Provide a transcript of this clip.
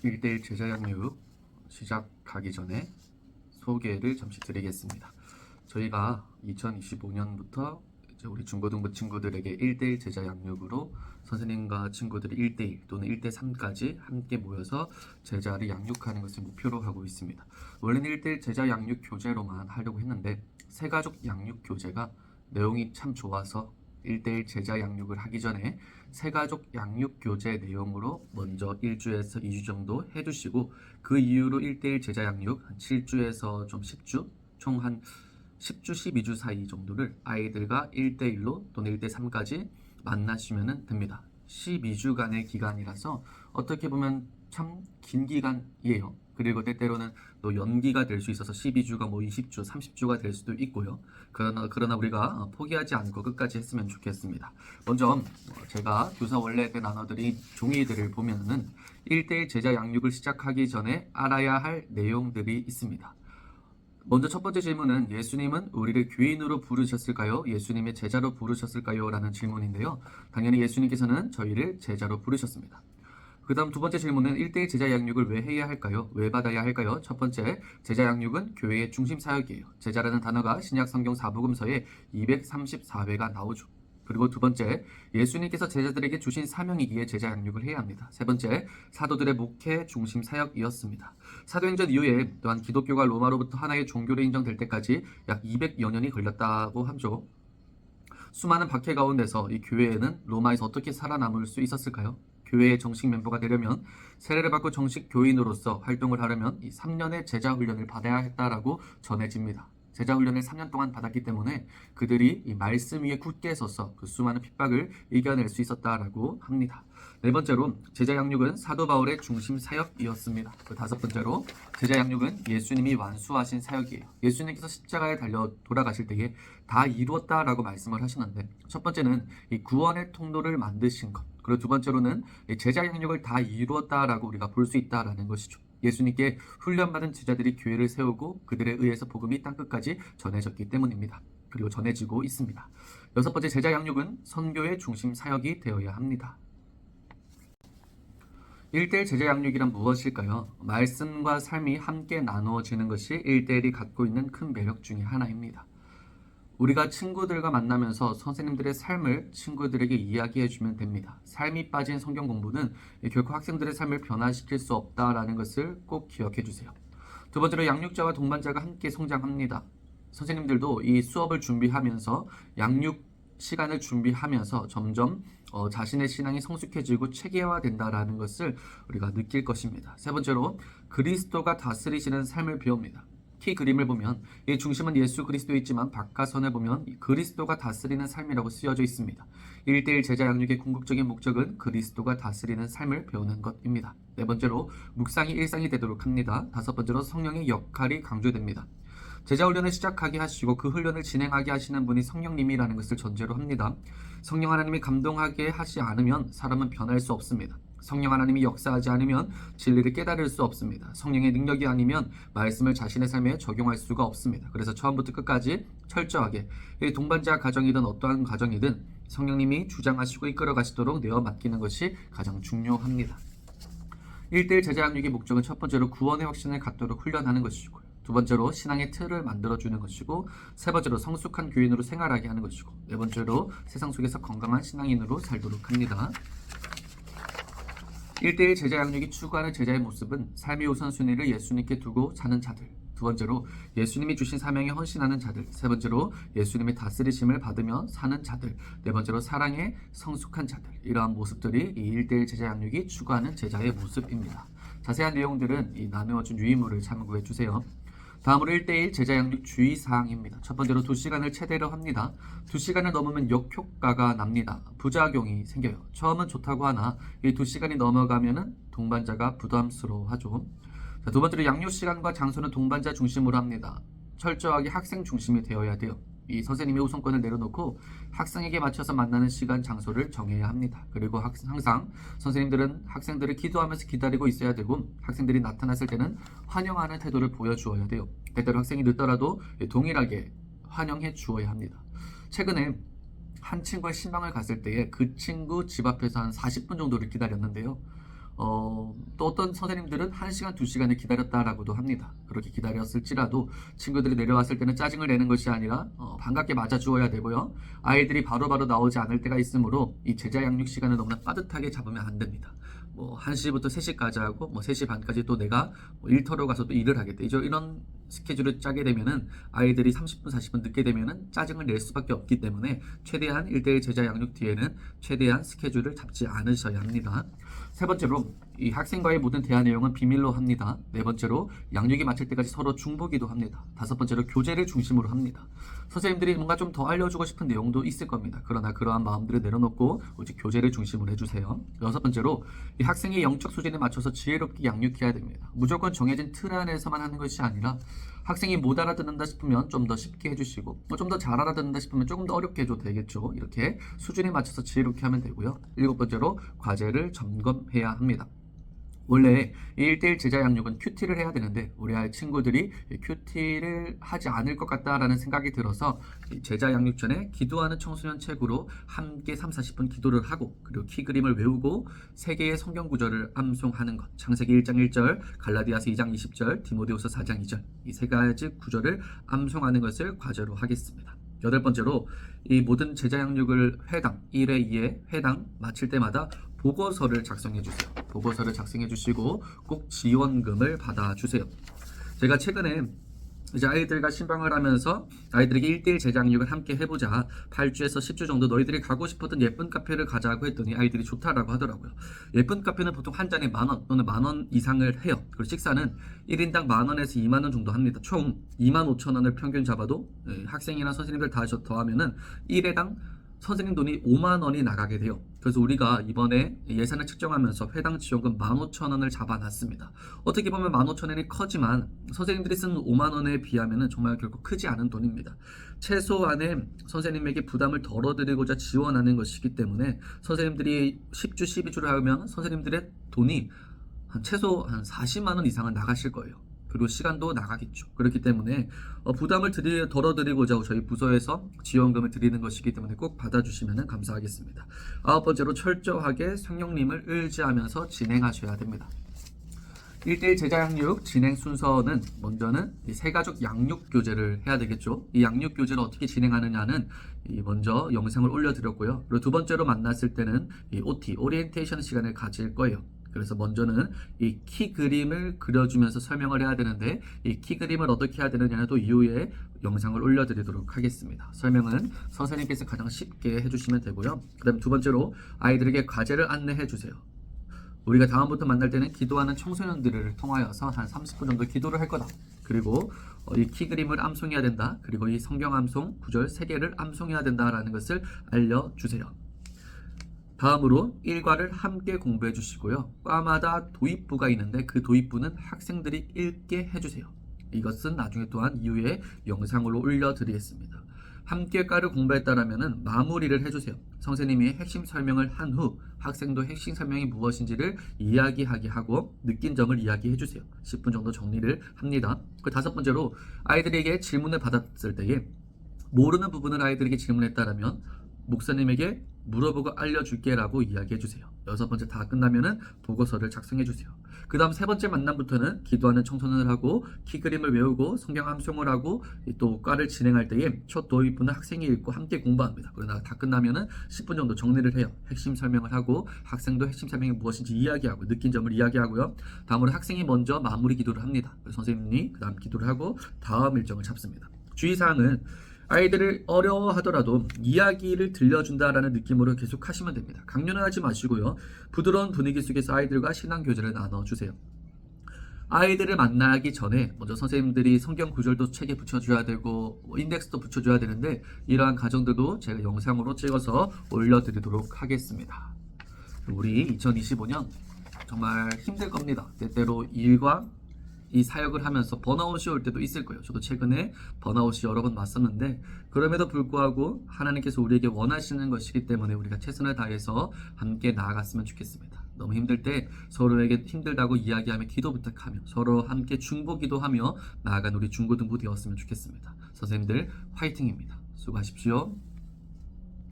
1대1 제자 양육 시작하기 전에 소개를 잠시 드리겠습니다. 저희가 2025년부터 이제 우리 중고등부 친구들에게 1대1 제자 양육으로 선생님과 친구들이 1대1 또는 1대3까지 함께 모여서 제자를 양육하는 것을 목표로 하고 있습니다. 원래는 1대1 제자 양육 교재로만 하려고 했는데 새가족 양육 교재가 내용이 참 좋아서 1대1 제자 양육을 하기 전에 새가족 양육 교재 내용으로 먼저 1주에서 2주 정도 해주시고 그 이후로 1대1 제자 양육 한 7주에서 좀 10주 총 한 10주, 12주 사이 정도를 아이들과 1대1로 또는 1대3까지 만나시면 됩니다. 12주간의 기간이라서 어떻게 보면 참 긴 기간이에요. 그리고 때때로는 또 연기가 될 수 있어서 12주가 뭐 20주, 30주가 될 수도 있고요. 그러나 우리가 포기하지 않고 끝까지 했으면 좋겠습니다. 먼저 제가 교사 원래 때 나눠드린 종이들을 보면은 1대1 제자 양육을 시작하기 전에 알아야 할 내용들이 있습니다. 먼저 첫 번째 질문은 예수님은 우리를 교인으로 부르셨을까요? 예수님의 제자로 부르셨을까요? 라는 질문인데요. 당연히 예수님께서는 저희를 제자로 부르셨습니다. 그 다음 두 번째 질문은 1대1 제자 양육을 왜 해야 할까요? 왜 받아야 할까요? 첫 번째, 제자 양육은 교회의 중심 사역이에요. 제자라는 단어가 신약 성경 사복음서에 234회가 나오죠. 그리고 두 번째, 예수님께서 제자들에게 주신 사명이기에 제자 양육을 해야 합니다. 세 번째, 사도들의 목회 중심 사역이었습니다. 사도행전 이후에 또한 기독교가 로마로부터 하나의 종교로 인정될 때까지 약 200여 년이 걸렸다고 하죠. 수많은 박해 가운데서 이 교회에는 로마에서 어떻게 살아남을 수 있었을까요? 교회의 정식 멤버가 되려면 세례를 받고 정식 교인으로서 활동을 하려면 이 3년의 제자 훈련을 받아야 했다라고 전해집니다. 제자 훈련을 3년 동안 받았기 때문에 그들이 이 말씀 위에 굳게 서서 그 수많은 핍박을 이겨낼 수 있었다라고 합니다. 네 번째로 제자 양육은 사도 바울의 중심 사역이었습니다. 그 다섯 번째로 제자 양육은 예수님이 완수하신 사역이에요. 예수님께서 십자가에 달려 돌아가실 때에 다 이루었다라고 말씀을 하시는데 첫 번째는 이 구원의 통로를 만드신 것, 그리고 두 번째로는 제자 양육을 다 이루었다라고 우리가 볼 수 있다라는 것이죠. 예수님께 훈련받은 제자들이 교회를 세우고 그들에 의해서 복음이 땅끝까지 전해졌기 때문입니다. 그리고 전해지고 있습니다. 여섯 번째, 제자 양육은 선교의 중심 사역이 되어야 합니다. 1대1 제자 양육이란 무엇일까요? 말씀과 삶이 함께 나누어지는 것이 1대1이 갖고 있는 큰 매력 중에 하나입니다. 우리가 친구들과 만나면서 선생님들의 삶을 친구들에게 이야기해주면 됩니다. 삶이 빠진 성경 공부는 결코 학생들의 삶을 변화시킬 수 없다라는 것을 꼭 기억해 주세요. 두 번째로 양육자와 동반자가 함께 성장합니다. 선생님들도 이 수업을 준비하면서 양육 시간을 준비하면서 점점 자신의 신앙이 성숙해지고 체계화된다라는 것을 우리가 느낄 것입니다. 세 번째로 그리스도가 다스리시는 삶을 배웁니다. 키 그림을 보면 이 중심은 예수 그리스도이지만 바깥선을 보면 그리스도가 다스리는 삶이라고 쓰여져 있습니다. 1대1 제자 양육의 궁극적인 목적은 그리스도가 다스리는 삶을 배우는 것입니다. 네 번째로 묵상이 일상이 되도록 합니다. 다섯 번째로 성령의 역할이 강조됩니다. 제자 훈련을 시작하게 하시고 그 훈련을 진행하게 하시는 분이 성령님이라는 것을 전제로 합니다. 성령 하나님이 감동하게 하지 않으면 사람은 변할 수 없습니다. 성령 하나님이 역사하지 않으면 진리를 깨달을 수 없습니다. 성령의 능력이 아니면 말씀을 자신의 삶에 적용할 수가 없습니다. 그래서 처음부터 끝까지 철저하게 동반자 가정이든 어떠한 가정이든 성령님이 주장하시고 이끌어 가시도록 내어 맡기는 것이 가장 중요합니다. 1대1 제자 양육의 목적은 첫 번째로 구원의 확신을 갖도록 훈련하는 것이고요. 두 번째로 신앙의 틀을 만들어주는 것이고, 세 번째로 성숙한 교인으로 생활하게 하는 것이고, 네 번째로 세상 속에서 건강한 신앙인으로 살도록 합니다. 1대1 제자 양육이 추구하는 제자의 모습은 삶의 우선순위를 예수님께 두고 사는 자들, 두 번째로 예수님이 주신 사명에 헌신하는 자들, 세 번째로 예수님의 다스리심을 받으며 사는 자들, 네 번째로 사랑에 성숙한 자들, 이러한 모습들이 이 1대1 제자 양육이 추구하는 제자의 모습입니다. 자세한 내용들은 이 나누어준 유의물을 참고해 주세요. 다음으로 1대1 제자 양육 주의사항입니다. 첫 번째로 2시간을 최대로 합니다. 2시간을 넘으면 역효과가 납니다. 부작용이 생겨요. 처음은 좋다고 하나 이 2시간이 넘어가면은 동반자가 부담스러워하죠. 자, 두 번째로 양육 시간과 장소는 동반자 중심으로 합니다. 철저하게 학생 중심이 되어야 돼요. 이 선생님의 우선권을 내려놓고 학생에게 맞춰서 만나는 시간, 장소를 정해야 합니다. 그리고 항상 선생님들은 학생들을 기도하면서 기다리고 있어야 되고 학생들이 나타났을 때는 환영하는 태도를 보여주어야 돼요. 때때로 학생이 늦더라도 동일하게 환영해 주어야 합니다. 최근에 한 친구의 신방을 갔을 때에 그 친구 집 앞에서 한 40분 정도를 기다렸는데요. 또 또 어떤 선생님들은 1시간, 2시간을 기다렸다라고도 합니다. 그렇게 기다렸을지라도 친구들이 내려왔을 때는 짜증을 내는 것이 아니라 반갑게 맞아주어야 되고요. 아이들이 바로바로 나오지 않을 때가 있으므로 이 제자 양육 시간을 너무나 빠듯하게 잡으면 안 됩니다. 1시부터 3시까지 하고 3시 반까지 또 내가 일터로 가서 또 일을 하겠다. 이런 스케줄을 짜게 되면은 아이들이 30분, 40분 늦게 되면은 짜증을 낼 수밖에 없기 때문에 최대한 1대1 제자 양육 뒤에는 최대한 스케줄을 잡지 않으셔야 합니다. 세 번째로 이 학생과의 모든 대화 내용은 비밀로 합니다. 네 번째로 양육이 마칠 때까지 서로 중보기도 합니다. 다섯 번째로 교재를 중심으로 합니다. 선생님들이 뭔가 좀 더 알려주고 싶은 내용도 있을 겁니다. 그러나 그러한 마음들을 내려놓고 오직 교재를 중심으로 해주세요. 여섯 번째로 이 학생의 영적 수준에 맞춰서 지혜롭게 양육해야 됩니다. 무조건 정해진 틀 안에서만 하는 것이 아니라 학생이 못 알아듣는다 싶으면 좀 더 쉽게 해주시고 좀 더 잘 알아듣는다 싶으면 조금 더 어렵게 해줘도 되겠죠. 이렇게 수준에 맞춰서 지혜롭게 하면 되고요. 일곱 번째로 과제를 점검해야 합니다. 원래 1대1 제자 양육은 큐티를 해야 되는데 우리 아이 친구들이 큐티를 하지 않을 것 같다라는 생각이 들어서 제자 양육 전에 기도하는 청소년 책으로 함께 3-40분 기도를 하고 그리고 키 그림을 외우고 3개의 성경 구절을 암송하는 것, 창세기 1장 1절, 갈라디아서 2장 20절, 디모데후서 4장 2절 이 3가지 구절을 암송하는 것을 과제로 하겠습니다. 여덟 번째로 이 모든 제자 양육을 회당 1회, 2회, 회당 마칠 때마다 보고서를 작성해 주세요. 보고서를 작성해 주시고 꼭 지원금을 받아 주세요. 제가 최근에 이제 아이들과 신방을 하면서 아이들에게 1대1 제자 양육을 함께 해보자. 8주에서 10주 정도 너희들이 가고 싶었던 예쁜 카페를 가자고 했더니 아이들이 좋다라고 하더라고요. 예쁜 카페는 보통 한 잔에 10,000원 또는 10,000원 이상을 해요. 그리고 식사는 1인당 10,000원에서 20,000원 정도 합니다. 총 25,000원을 평균 잡아도 학생이나 선생님들 다 더하면은 1회당 선생님 돈이 5만 원이 나가게 돼요. 그래서 우리가 이번에 예산을 측정하면서 회당 지원금 15,000원을 잡아놨습니다. 어떻게 보면 15,000원이 커지만 선생님들이 쓰는 5만 원에 비하면 정말 결코 크지 않은 돈입니다. 최소한의 선생님에게 부담을 덜어드리고자 지원하는 것이기 때문에 선생님들이 10주, 12주를 하면 선생님들의 돈이 최소 한 40만 원 이상은 나가실 거예요. 그리고 시간도 나가겠죠. 그렇기 때문에 부담을 덜어드리고자 저희 부서에서 지원금을 드리는 것이기 때문에 꼭 받아주시면 감사하겠습니다. 아홉 번째로 철저하게 성령님을 의지하면서 진행하셔야 됩니다. 1대1 제자 양육 진행 순서는 먼저는 이 세가족 양육 교재를 해야 되겠죠. 이 양육 교재를 어떻게 진행하느냐는 먼저 영상을 올려드렸고요. 그리고 두 번째로 만났을 때는 이 OT, 오리엔테이션 시간을 가질 거예요. 그래서 먼저는 이 키 그림을 그려주면서 설명을 해야 되는데 이 키 그림을 어떻게 해야 되느냐도 이후에 영상을 올려드리도록 하겠습니다. 설명은 선생님께서 가장 쉽게 해주시면 되고요. 그 다음 두 번째로 아이들에게 과제를 안내해 주세요. 우리가 다음부터 만날 때는 기도하는 청소년들을 통하여서 한 30분 정도 기도를 할 거다. 그리고 이 키 그림을 암송해야 된다. 그리고 이 성경 암송 구절 3개를 암송해야 된다라는 것을 알려주세요. 다음으로 일과를 함께 공부해 주시고요. 과마다 도입부가 있는데 그 도입부는 학생들이 읽게 해주세요. 이것은 나중에 또한 이후에 영상으로 올려드리겠습니다. 함께 과를 공부했다라면 마무리를 해주세요. 선생님이 핵심 설명을 한 후 학생도 핵심 설명이 무엇인지를 이야기하게 하고 느낀 점을 이야기해 주세요. 10분 정도 정리를 합니다. 그 다섯 번째로 아이들에게 질문을 받았을 때에 모르는 부분을 아이들에게 질문했다라면 목사님에게 물어보고 알려줄게 라고 이야기해 주세요. 여섯 번째 다 끝나면은 보고서를 작성해 주세요. 그 다음 세 번째 만남부터는 기도하는 청소년을 하고 키 그림을 외우고 성경 암송을 하고 또 과를 진행할 때에 첫 도입부는 학생이 읽고 함께 공부합니다. 그러나 다 끝나면은 10분 정도 정리를 해요. 핵심 설명을 하고 학생도 핵심 설명이 무엇인지 이야기하고 느낀 점을 이야기하고요. 다음으로 학생이 먼저 마무리 기도를 합니다. 선생님이 그 다음 기도를 하고 다음 일정을 잡습니다. 주의사항은 아이들을 어려워하더라도 이야기를 들려준다라는 느낌으로 계속 하시면 됩니다. 강요는 하지 마시고요. 부드러운 분위기 속에서 아이들과 신앙 교제를 나눠주세요. 아이들을 만나기 전에 먼저 선생님들이 성경 구절도 책에 붙여줘야 되고 인덱스도 붙여줘야 되는데 이러한 과정들도 제가 영상으로 찍어서 올려드리도록 하겠습니다. 우리 2025년 정말 힘들 겁니다. 때때로 일과 이 사역을 하면서 번아웃이 올 때도 있을 거예요. 저도 최근에 번아웃이 여러 번 왔었는데 그럼에도 불구하고 하나님께서 우리에게 원하시는 것이기 때문에 우리가 최선을 다해서 함께 나아갔으면 좋겠습니다. 너무 힘들 때 서로에게 힘들다고 이야기하며 기도 부탁하며 서로 함께 중보 기도하며 나아간 우리 중고등부 되었으면 좋겠습니다. 선생님들 화이팅입니다. 수고하십시오.